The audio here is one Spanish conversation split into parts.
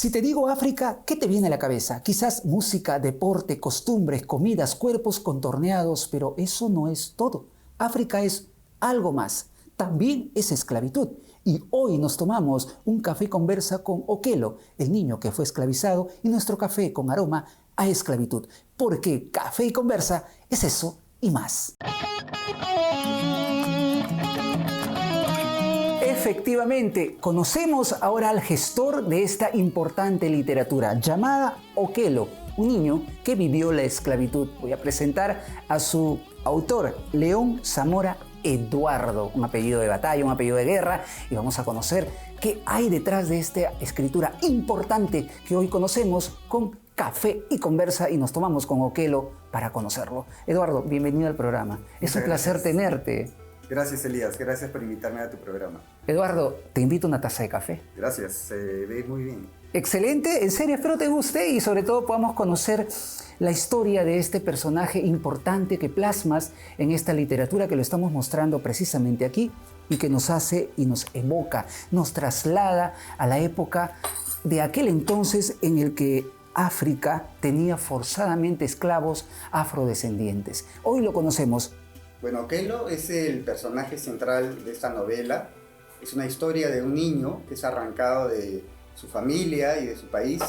Si te digo África, ¿qué te viene a la cabeza? Quizás música, deporte, costumbres, comidas, cuerpos contorneados, pero eso no es todo. África es algo más. También es esclavitud. Y hoy nos tomamos un café conversa con Okello, el niño que fue esclavizado, y nuestro café con aroma a esclavitud. Porque café y conversa es eso y más. Efectivamente, conocemos ahora al gestor de esta importante literatura, llamada Okello, un niño que vivió la esclavitud. Voy a presentar a su autor, León Zamora Eduardo, un apellido de batalla, un apellido de guerra, y vamos a conocer qué hay detrás de esta escritura importante que hoy conocemos con Café y Conversa, y nos tomamos con Okello para conocerlo. Eduardo, bienvenido al programa. Es un placer tenerte. Gracias, Elías. Gracias por invitarme a tu programa. Eduardo, te invito a una taza de café. Gracias. Se ve muy bien. Excelente. En serio, espero te guste y sobre todo podamos conocer la historia de este personaje importante que plasmas en esta literatura que lo estamos mostrando precisamente aquí y que nos hace y nos evoca, nos traslada a la época de aquel entonces en el que África tenía forzadamente esclavos afrodescendientes. Hoy lo conocemos. Bueno, Okello es el personaje central de esta novela. Es una historia de un niño que es arrancado de su familia y de su país,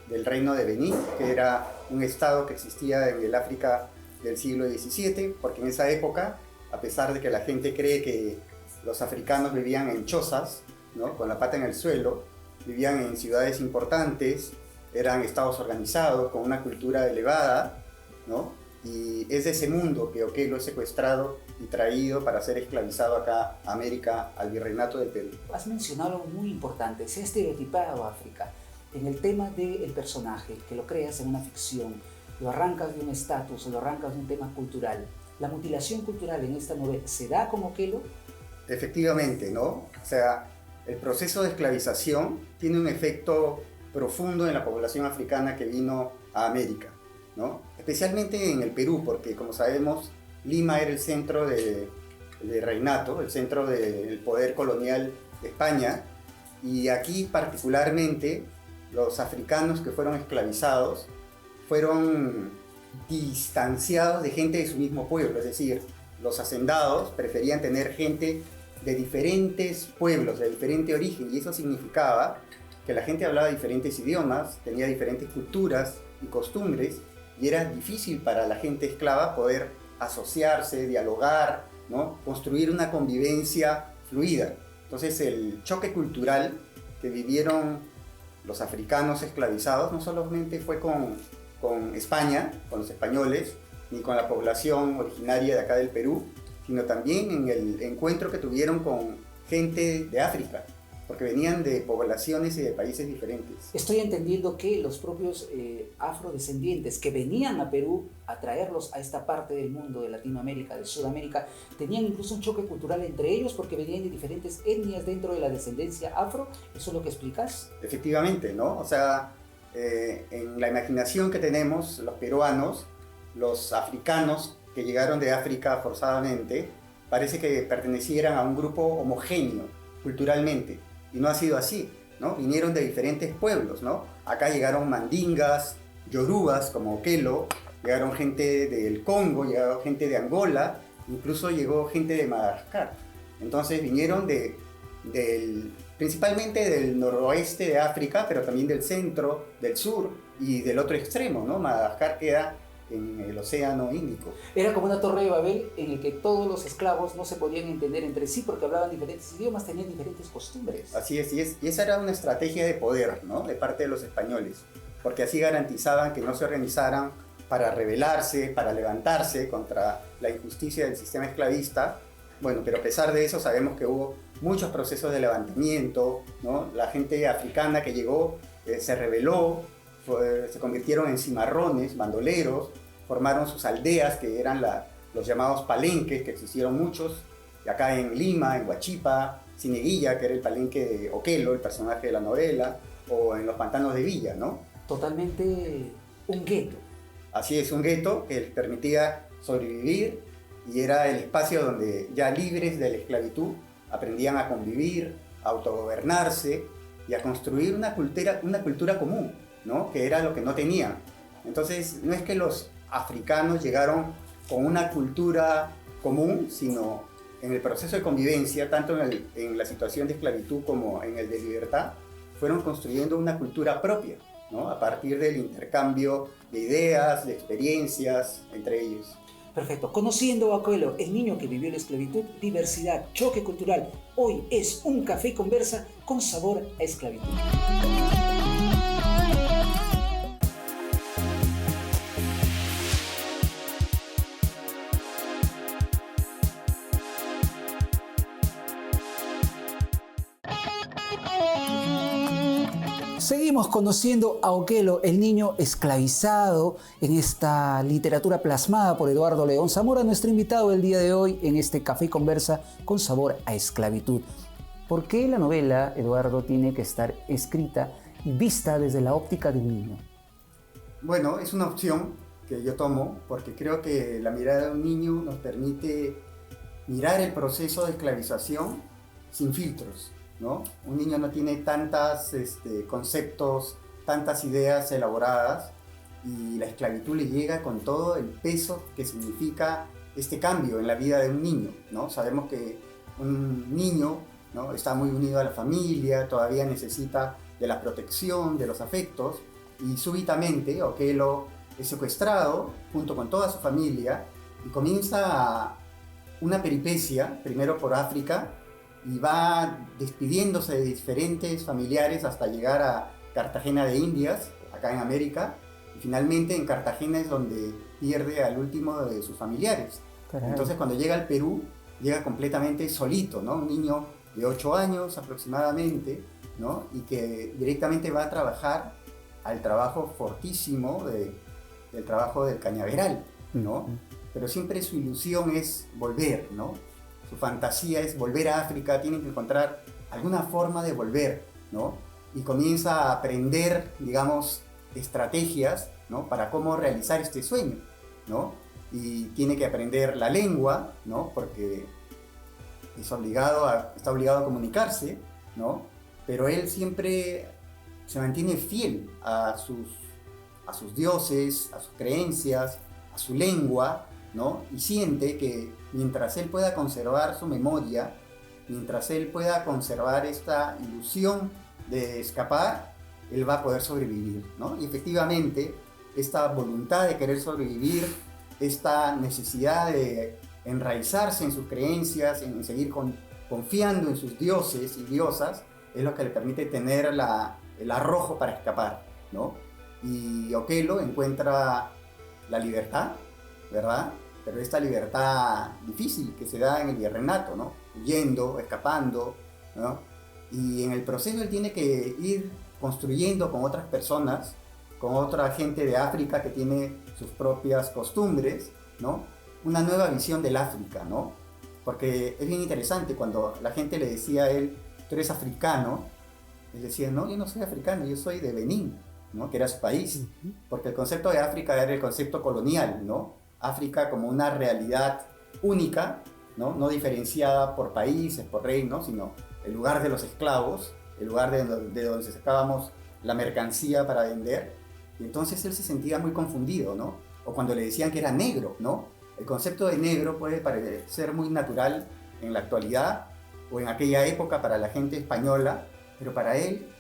del reino de Benín, que era un estado que existía en el África del siglo XVII, porque en esa época, a pesar de que la gente cree que los africanos vivían en chozas, ¿no?, con la pata en el suelo, vivían en ciudades importantes, eran estados organizados, con una cultura elevada, ¿no? Y es de ese mundo que Okello es secuestrado y traído para ser esclavizado acá a América, al virreinato del Perú. Has mencionado algo muy importante, se ha estereotipado África en el tema del personaje, que lo creas en una ficción, lo arrancas de un estatus, lo arrancas de un tema cultural. ¿La mutilación cultural en esta novela se da con Okello? Efectivamente, ¿no? O sea, el proceso de esclavización tiene un efecto profundo en la población africana que vino a América, ¿no? Especialmente en el Perú, porque como sabemos, Lima era el centro del reinato, el centro del poder colonial de España, y aquí particularmente los africanos que fueron esclavizados fueron distanciados de gente de su mismo pueblo, es decir, los hacendados preferían tener gente de diferentes pueblos, de diferente origen, y eso significaba que la gente hablaba diferentes idiomas, tenía diferentes culturas y costumbres, y era difícil para la gente esclava poder asociarse, dialogar, ¿no?, construir una convivencia fluida. Entonces el choque cultural que vivieron los africanos esclavizados no solamente fue con España, con los españoles, ni con la población originaria de acá del Perú, sino también en el encuentro que tuvieron con gente de África, porque venían de poblaciones y de países diferentes. Estoy entendiendo que los propios afrodescendientes que venían a Perú a traerlos a esta parte del mundo, de Latinoamérica, de Sudamérica, tenían incluso un choque cultural entre ellos porque venían de diferentes etnias dentro de la descendencia afro. ¿Eso es lo que explicas? Efectivamente, ¿no? O sea, en la imaginación que tenemos, los peruanos, los africanos que llegaron de África forzadamente, parece que pertenecieran a un grupo homogéneo culturalmente. Y no ha sido así, ¿no? Vinieron de diferentes pueblos, ¿no? Acá llegaron mandingas, yorubas como Okello, llegaron gente del Congo, llegaron gente de Angola, incluso llegó gente de Madagascar. Entonces vinieron principalmente del noroeste de África, pero también del centro, del sur y del otro extremo, ¿no? Madagascar queda en el Océano Índico. Era como una torre de Babel en el que todos los esclavos no se podían entender entre sí porque hablaban diferentes idiomas, tenían diferentes costumbres. Así es, y esa era una estrategia de poder, ¿no?, de parte de los españoles, porque así garantizaban que no se organizaran para rebelarse, para levantarse contra la injusticia del sistema esclavista. Bueno, pero a pesar de eso sabemos que hubo muchos procesos de levantamiento, ¿no? La gente africana que llegó se rebeló, se convirtieron en cimarrones, bandoleros, formaron sus aldeas que eran los llamados palenques, que existieron muchos, acá en Lima, en Huachipa, Cieneguilla, que era el palenque de Okello, el personaje de la novela, o en los pantanos de Villa, ¿no? Totalmente un gueto. Así es, un gueto que les permitía sobrevivir y era el espacio donde ya libres de la esclavitud aprendían a convivir, a autogobernarse y a construir una cultura común, ¿no? Que era lo que no tenían. Entonces, no es que los africanos llegaron con una cultura común, sino en el proceso de convivencia, tanto en la situación de esclavitud como en el de libertad, fueron construyendo una cultura propia, ¿no? A partir del intercambio de ideas, de experiencias entre ellos. Perfecto. Conociendo a Okello, el niño que vivió la esclavitud, diversidad, choque cultural. Hoy es un café y conversa con sabor a esclavitud. Seguimos conociendo a Okello, el niño esclavizado, en esta literatura plasmada por Eduardo León Zamora, nuestro invitado del día de hoy en este Café y Conversa con sabor a esclavitud. ¿Por qué la novela, Eduardo, tiene que estar escrita y vista desde la óptica de un niño? Bueno, es una opción que yo tomo porque creo que la mirada de un niño nos permite mirar el proceso de esclavización sin filtros, ¿no? Un niño no tiene tantos conceptos, tantas ideas elaboradas, y la esclavitud le llega con todo el peso que significa este cambio en la vida de un niño, ¿no? Sabemos que un niño, ¿no?, está muy unido a la familia, todavía necesita de la protección, de los afectos, y súbitamente Okello es secuestrado junto con toda su familia y comienza una peripecia, primero por África, y va despidiéndose de diferentes familiares hasta llegar a Cartagena de Indias, acá en América, y finalmente en Cartagena es donde pierde al último de sus familiares. Caray. Entonces cuando llega al Perú, llega completamente solito, ¿no? Un niño de 8 años aproximadamente, ¿no? Y que directamente va a trabajar al trabajo fortísimo del trabajo del cañaveral, ¿no? Pero siempre su ilusión es volver, ¿no? Su fantasía es volver a África, tienen que encontrar alguna forma de volver, ¿no? Y comienza a aprender, digamos, estrategias, ¿no?, para cómo realizar este sueño, ¿no? Y tiene que aprender la lengua, ¿no?, porque está obligado a comunicarse, ¿no? Pero él siempre se mantiene fiel a sus dioses, a sus creencias, a su lengua, ¿no? Y siente que mientras él pueda conservar su memoria, mientras él pueda conservar esta ilusión de escapar, él va a poder sobrevivir, ¿no? Y efectivamente, esta voluntad de querer sobrevivir, esta necesidad de enraizarse en sus creencias, en seguir confiando en sus dioses y diosas, es lo que le permite tener el arrojo para escapar, ¿no? Y Okello encuentra la libertad, ¿verdad? Pero esta libertad difícil que se da en el virreinato, ¿no? Huyendo, escapando, ¿no? Y en el proceso él tiene que ir construyendo con otras personas, con otra gente de África que tiene sus propias costumbres, ¿no?, una nueva visión del África, ¿no? Porque es bien interesante cuando la gente le decía a él, tú eres africano, él decía, no, yo no soy africano, yo soy de Benín, ¿no?, que era su país, porque el concepto de África era el concepto colonial, ¿no? África como una realidad única, ¿no?, no diferenciada por países, por reinos, sino el lugar de los esclavos, el lugar de donde sacábamos la mercancía para vender. Y entonces él se sentía muy confundido, ¿no? O cuando le decían que era negro, ¿no? El concepto de negro puede parecer muy natural en la actualidad o en aquella época para la gente española, pero para él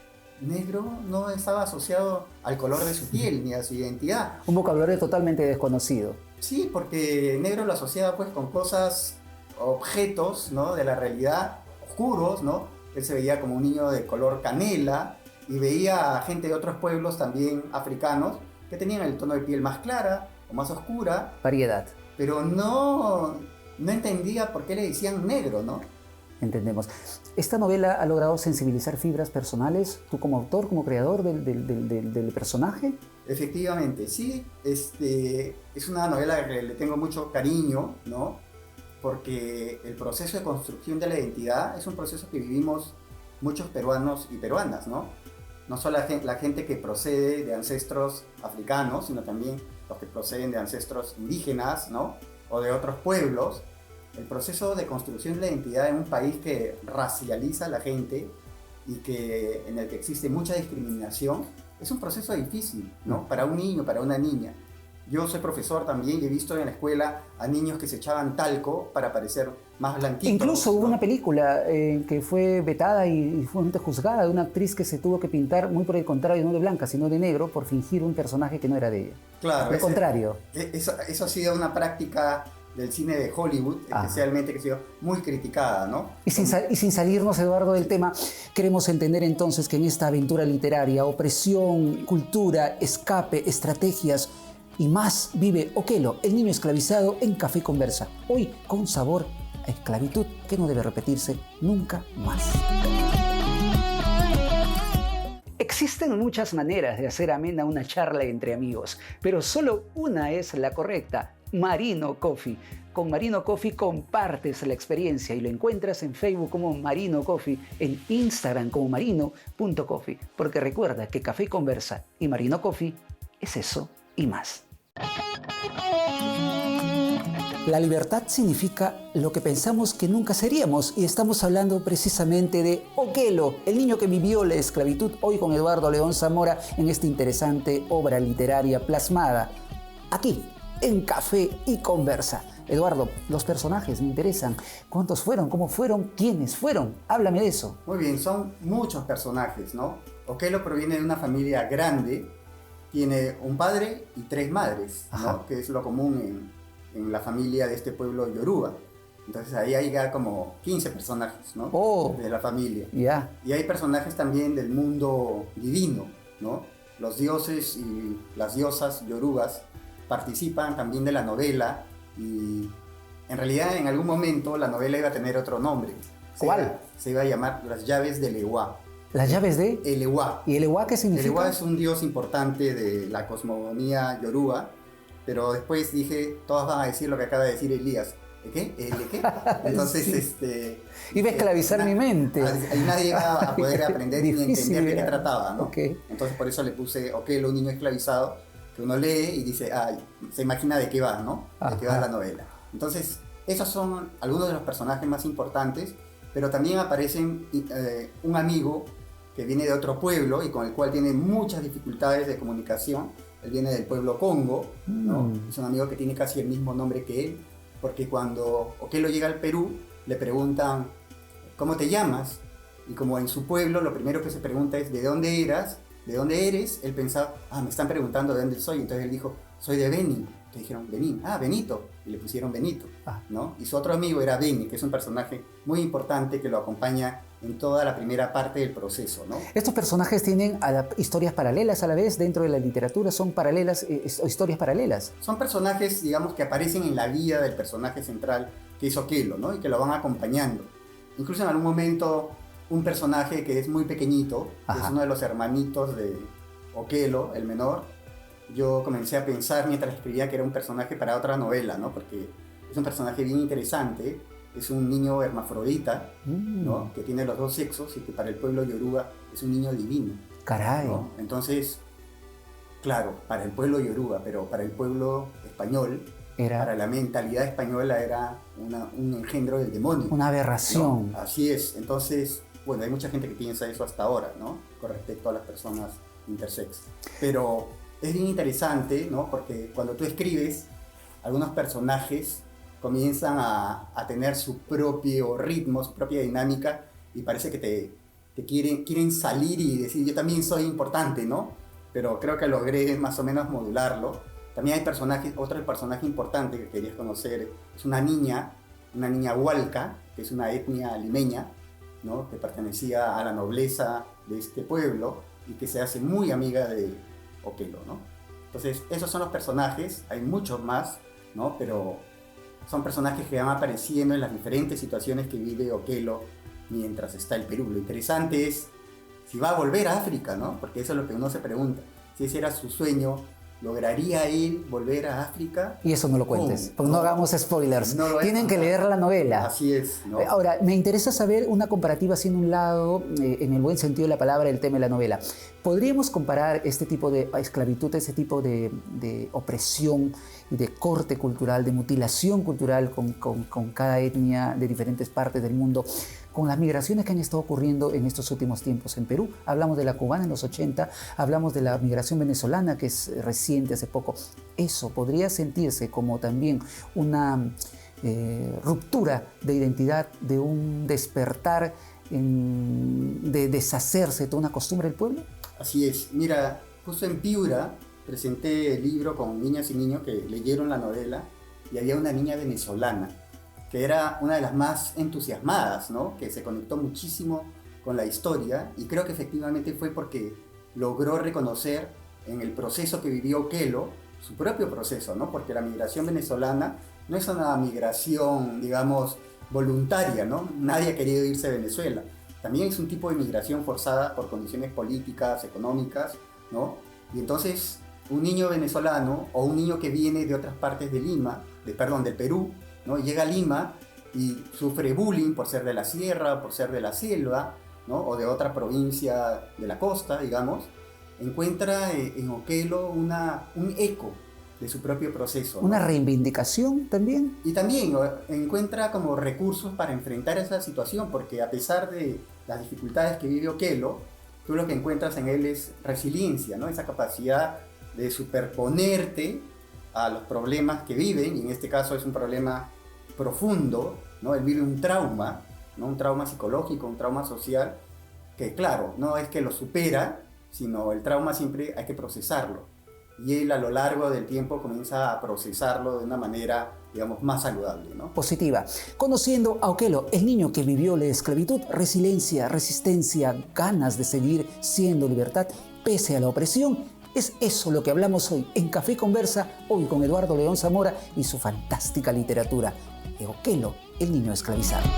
negro no estaba asociado al color de su piel ni a su identidad. Un vocabulario totalmente desconocido. Sí, porque negro lo asociaba pues con cosas, objetos, ¿no?, de la realidad, oscuros, ¿no? Él se veía como un niño de color canela y veía a gente de otros pueblos también africanos que tenían el tono de piel más clara o más oscura. Variedad. Pero no entendía por qué le decían negro, ¿no? Entendemos. ¿Esta novela ha logrado sensibilizar fibras personales, tú como autor, como creador del personaje? Efectivamente, sí. Es una novela que le tengo mucho cariño, ¿no? Porque el proceso de construcción de la identidad es un proceso que vivimos muchos peruanos y peruanas, ¿no? No solo la gente que procede de ancestros africanos, sino también los que proceden de ancestros indígenas, ¿no?, o de otros pueblos. El proceso de construcción de la identidad en un país que racializa a la gente y que, en el que existe mucha discriminación, es un proceso difícil, ¿no? Para un niño, para una niña. Yo soy profesor también y he visto en la escuela a niños que se echaban talco para parecer más blanquitos. Incluso hubo ¿no? una película que fue vetada y fue juzgada de una actriz que se tuvo que pintar, muy por el contrario, no de blanca, sino de negro, por fingir un personaje que no era de ella. Claro. Al contrario. Eso ha sido una práctica del cine de Hollywood, especialmente, que ha sido muy criticada, ¿no? Y sin salirnos, Eduardo, del tema, queremos entender entonces que en esta aventura literaria, opresión, cultura, escape, estrategias y más, vive Okello, el niño esclavizado, en Café Conversa. Hoy con sabor a esclavitud que no debe repetirse nunca más. Existen muchas maneras de hacer amena una charla entre amigos, pero solo una es la correcta: Marino Coffee. Con Marino Coffee compartes la experiencia y lo encuentras en Facebook como Marino Coffee, en Instagram como marino.coffee, porque recuerda que Café Conversa y Marino Coffee es eso y más. La libertad significa lo que pensamos que nunca seríamos, y estamos hablando precisamente de Okello, el niño que vivió la esclavitud, hoy con Eduardo León Zamora en esta interesante obra literaria plasmada aquí en Café y Conversa. Eduardo, los personajes me interesan. ¿Cuántos fueron? ¿Cómo fueron? ¿Quiénes fueron? Háblame de eso. Muy bien, son muchos personajes, ¿no? Okello proviene de una familia grande, tiene un padre y 3 madres, ¿no? Que es lo común en la familia de este pueblo yoruba. Entonces ahí hay ya como 15 personajes, ¿no? De la familia. Yeah. Y hay personajes también del mundo divino, ¿no? Los dioses y las diosas yorubas participan también de la novela, y en realidad en algún momento la novela iba a tener otro nombre. ¿Cuál? Se iba a llamar Las llaves del Ewa. ¿Las llaves de? El Ewa. ¿Y el Ewa qué significa? El Ewa es un dios importante de la cosmogonía yoruba, pero después dije, todos van a decir lo que acaba de decir Elías. ¿El qué? ¿El qué? Entonces, sí. Iba a esclavizar mi mente. Ahí nadie iba a poder aprender ni entender de qué trataba, ¿no? Okay. Entonces por eso le puse Okello, un niño esclavizado, que uno lee y dice, se imagina de qué va, ¿no? De qué va la novela. Entonces, esos son algunos de los personajes más importantes, pero también aparecen un amigo que viene de otro pueblo y con el cual tiene muchas dificultades de comunicación. Él viene del pueblo Congo, ¿no? Es un amigo que tiene casi el mismo nombre que él, porque cuando Okello llega al Perú, le preguntan, ¿cómo te llamas? Y como en su pueblo lo primero que se pregunta es, ¿de dónde eras? ¿De dónde eres? Él pensaba, me están preguntando de dónde soy. Entonces él dijo, soy de Benin. Entonces dijeron, Benin, Benito. Y le pusieron Benito, ¿no? Y su otro amigo era Beni, que es un personaje muy importante que lo acompaña en toda la primera parte del proceso, ¿no? ¿Estos personajes tienen historias paralelas a la vez dentro de la literatura? ¿Son paralelas o historias paralelas? Son personajes, digamos, que aparecen en la vida del personaje central, que es Okello, ¿no? Y que lo van acompañando. Incluso en algún momento, un personaje que es muy pequeñito, que es uno de los hermanitos de Okello, el menor, yo comencé a pensar mientras escribía que era un personaje para otra novela, ¿no? Porque es un personaje bien interesante, es un niño hermafrodita, ¿no? Que tiene los 2 sexos y que para el pueblo yoruba es un niño divino. Caray. ¿No? Entonces, claro, para el pueblo yoruba, pero para el pueblo español, para la mentalidad española era un engendro del demonio. Una aberración. ¿No? Así es. Entonces, bueno, hay mucha gente que piensa eso hasta ahora, ¿no? Con respecto a las personas intersex. Pero es bien interesante, ¿no? Porque cuando tú escribes, algunos personajes comienzan a tener su propio ritmo, su propia dinámica, y parece que te quieren salir y decir, yo también soy importante, ¿no? Pero creo que logré más o menos modularlo. También hay otro personaje importante que querías conocer, es una niña hualca, que es una etnia limeña, ¿no? Que pertenecía a la nobleza de este pueblo y que se hace muy amiga de Okello, ¿no? Entonces, esos son los personajes, hay muchos más, ¿no? Pero son personajes que van apareciendo en las diferentes situaciones que vive Okello mientras está en el Perú. Lo interesante es si va a volver a África, ¿no? Porque eso es lo que uno se pregunta. Si ese era su sueño, ¿lograría él volver a África? Y eso no lo cuentes, porque no hagamos spoilers. Tienen que leer la novela. Así es, ¿no? Ahora, me interesa saber una comparativa, haciendo un lado, en el buen sentido de la palabra, el tema de la novela. ¿Podríamos comparar este tipo de esclavitud, ese tipo de opresión y de corte cultural, de mutilación cultural con cada etnia de diferentes partes del mundo, con las migraciones que han estado ocurriendo en estos últimos tiempos en Perú. Hablamos de la cubana en los 80, hablamos de la migración venezolana que es reciente, hace poco. Eso podría sentirse como también una ruptura de identidad, de un despertar, de deshacerse de toda una costumbre del pueblo. Así es. Mira, justo en Piura presenté el libro con niñas y niños que leyeron la novela y había una niña venezolana que era una de las más entusiasmadas, ¿no? Que se conectó muchísimo con la historia y creo que efectivamente fue porque logró reconocer en el proceso que vivió Oquelo, su propio proceso, ¿no? Porque la migración venezolana no es una migración, digamos, voluntaria, ¿no? Nadie ha querido irse a Venezuela. También es un tipo de migración forzada por condiciones políticas, económicas, ¿no? Y entonces un niño venezolano o un niño que viene de otras partes de Lima, del Perú, ¿no? Llega a Lima y sufre bullying por ser de la sierra, por ser de la selva, ¿no? O de otra provincia de la costa, digamos, encuentra en Oquelo un eco de su propio proceso, ¿no? Una reivindicación también. Y también encuentra como recursos para enfrentar esa situación, porque a pesar de las dificultades que vive Oquelo, tú lo que encuentras en él es resiliencia, ¿no? Esa capacidad de superponerte a los problemas que viven, y en este caso es un problema profundo, ¿no? Él vive un trauma, ¿no? Un trauma psicológico, un trauma social, que claro, no es que lo supera, sino el trauma siempre hay que procesarlo. Y él a lo largo del tiempo comienza a procesarlo de una manera, digamos, más saludable, ¿no? Positiva. Conociendo a Oquelo, el niño que vivió la esclavitud, resiliencia, resistencia, ganas de seguir siendo libertad pese a la opresión. Es eso lo que hablamos hoy en Café Conversa, hoy con Eduardo León Zamora y su fantástica literatura de Oquelo, el niño esclavizado.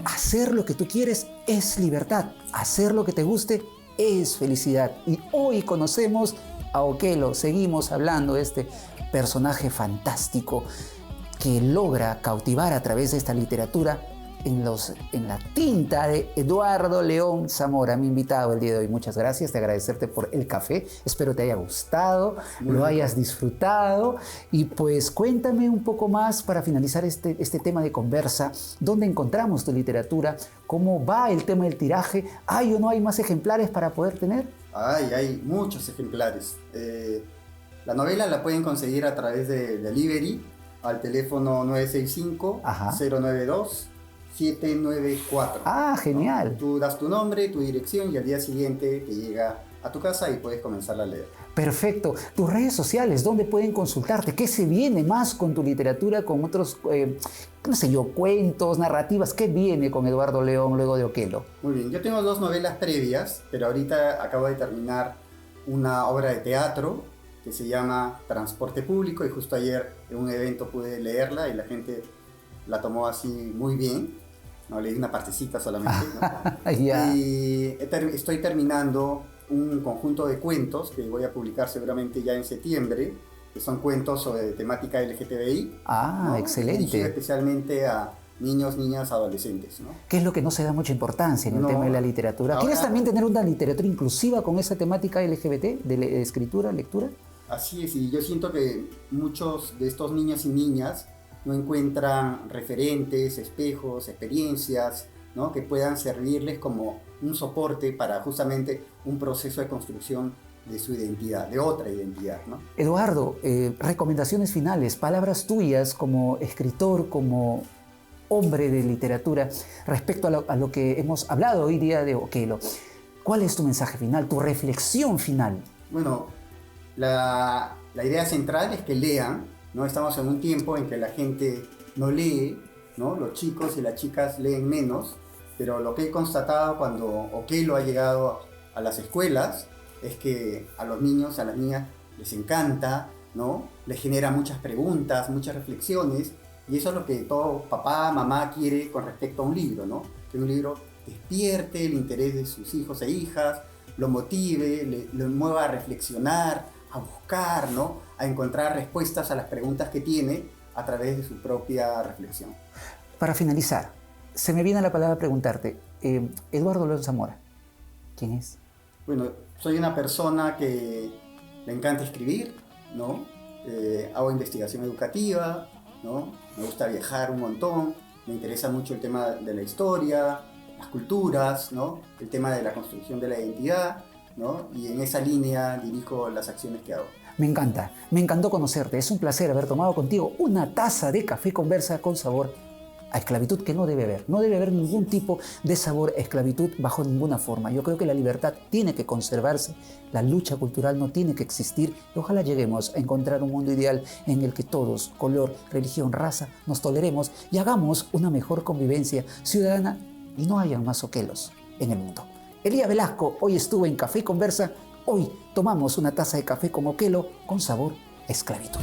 Hacer lo que tú quieres es libertad. Hacer lo que te guste es felicidad. Y hoy conocemos a Oquelo. Seguimos hablando de este personaje fantástico que logra cautivar a través de esta literatura en la tinta de Eduardo León Zamora, mi invitado el día de hoy. Muchas gracias, te agradecerte por el café. Espero te haya gustado, lo hayas disfrutado. Y pues cuéntame un poco más para finalizar este tema de conversa. ¿Dónde encontramos tu literatura? ¿Cómo va el tema del tiraje? ¿Hay o no hay más ejemplares para poder tener? Hay muchos ejemplares. La novela la pueden conseguir a través de Delivery al teléfono 965-092-794. Ah, genial. ¿No? Tú das tu nombre, tu dirección y al día siguiente te llega a tu casa y puedes comenzar a leer. Perfecto. Tus redes sociales, ¿dónde pueden consultarte? ¿Qué se viene más con tu literatura, con otros, no sé yo, cuentos, narrativas? ¿Qué viene con Eduardo León luego de Oquelo? Muy bien, yo tengo 2 novelas previas, pero ahorita acabo de terminar una obra de teatro que se llama Transporte Público y justo ayer en un evento pude leerla y la gente la tomó así muy bien. No, leí una partecita solamente, ¿no? Yeah. Y estoy terminando un conjunto de cuentos que voy a publicar seguramente ya en septiembre, que son cuentos sobre temática LGTBI. Ah, ¿no? Excelente. Dirigido especialmente a niños, niñas, adolescentes, ¿no? ¿Qué es lo que no se da mucha importancia en el tema de la literatura? Ahora, ¿Quieres también tener una literatura inclusiva con esa temática LGBT de escritura, lectura? Así es, y yo siento que muchos de estos niños y niñas no encuentran referentes, espejos, experiencias, ¿no? Que puedan servirles como un soporte para justamente un proceso de construcción de su identidad, de otra identidad, ¿no? Eduardo, recomendaciones finales, palabras tuyas como escritor, como hombre de literatura, respecto a lo que hemos hablado hoy día de Oquelo. ¿Cuál es tu mensaje final, tu reflexión final? Bueno, la idea central es que lean, ¿no? Estamos en un tiempo en que la gente no lee, ¿no? Los chicos y las chicas leen menos, pero lo que he constatado cuando Oquelo ha llegado a las escuelas es que a los niños, a las niñas les encanta, ¿no? Les genera muchas preguntas, muchas reflexiones, y eso es lo que todo papá, mamá quiere con respecto a un libro, ¿no? Que un libro despierte el interés de sus hijos e hijas, lo motive, lo mueva a reflexionar, a buscar, ¿no? A encontrar respuestas a las preguntas que tiene a través de su propia reflexión. Para finalizar, Se me viene la palabra preguntarte, Eduardo León Zamora, ¿quién es? Bueno, soy una persona que le encanta escribir, ¿no? Hago investigación educativa, ¿no? Me gusta viajar un montón, me interesa mucho el tema de la historia, las culturas, ¿no? El tema de la construcción de la identidad, ¿no? Y en esa línea dirijo las acciones que hago. Me encanta, me encantó conocerte. Es un placer haber tomado contigo una taza de café conversa con sabor a esclavitud que no debe haber. No debe haber ningún tipo de sabor a esclavitud bajo ninguna forma. Yo creo que la libertad tiene que conservarse, la lucha cultural no tiene que existir y ojalá lleguemos a encontrar un mundo ideal en el que todos, color, religión, raza, nos toleremos y hagamos una mejor convivencia ciudadana y no hayan más oquelos en el mundo. Elías Velasco hoy estuvo en Café Conversa. Hoy tomamos una taza de café con oquelo con sabor a esclavitud.